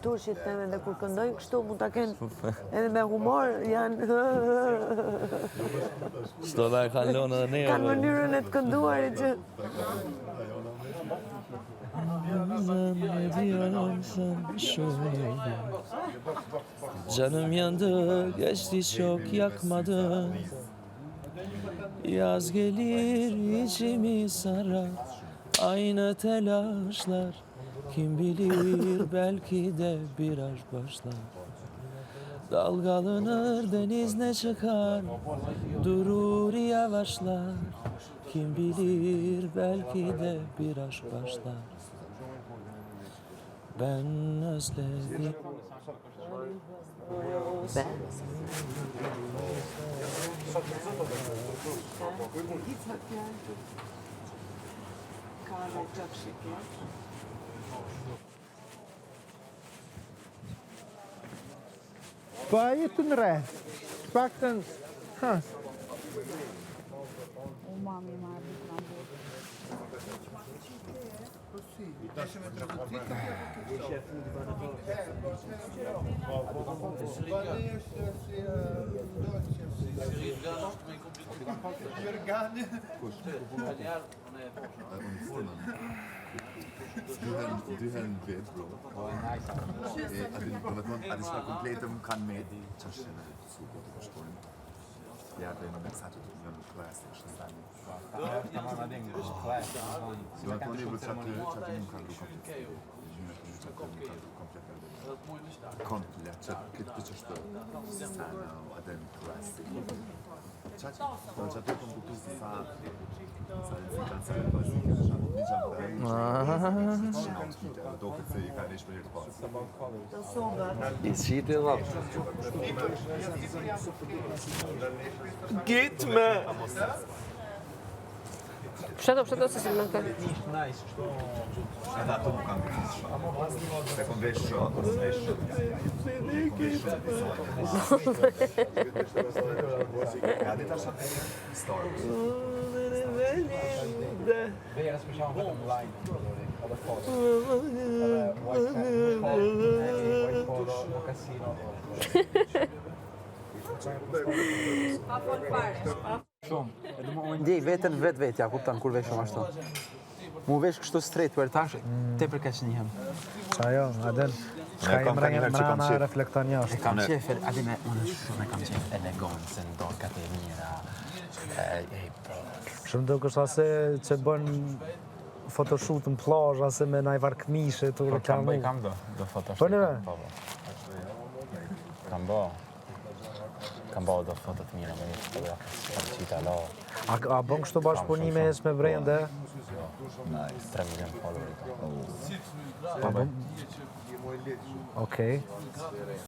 Turqit neve dhe kur këndojnë kështu mund ta kenë edhe me humor janë Shto dhe e kanë lonë edhe ne. kanë mënyrën e të kënduarit që Canım yandı, geçti çok yakmadı. Yaz gelir içimi sarar, aynı telaşlar. Kim bilir belki de bir aşk başlar. Dalgalanır deniz ne çıkar, durur yavaşlar. Kim bilir belki de bir aşk başlar. Ben özledim. Po jetu në re. Paktën, Mami marrë në Du har en ved, bro. At det skal komplete om kan med tørstene så godt å forstå. Ja, det er noe satt ut med noe klasse, ikke sant? Så at man er blitt satt ut, så at man kan lukke komplett, så klipp det tørste sana og den klasse. Então já estou com um pouco de fado. Sabe, cansa de fazer, já não me já eu estou com esse cara de espelho de I qitë i Gitme! Przeto, se si më kanë. Andato un cambio. Se convescio, Ndjej veten vet, ja kupton kur vesh shumë ashtu. Mu vesh kështu straight për tash, tepër kaq njihem. ajo, Adel, ka mrena reflekton jashtë. E kam qef, Adel, unë shumë kam qef elegancën, dorkat e mira. Shumë do kështë ase që bën photoshoot në plazh, ase me naj varkmishe të reklamu. Kam do photoshoot. Po neve? Kam bo do fotot mira me një qita la. A bën kështu bashkëpunime me brende? 3 milion follower. Okej.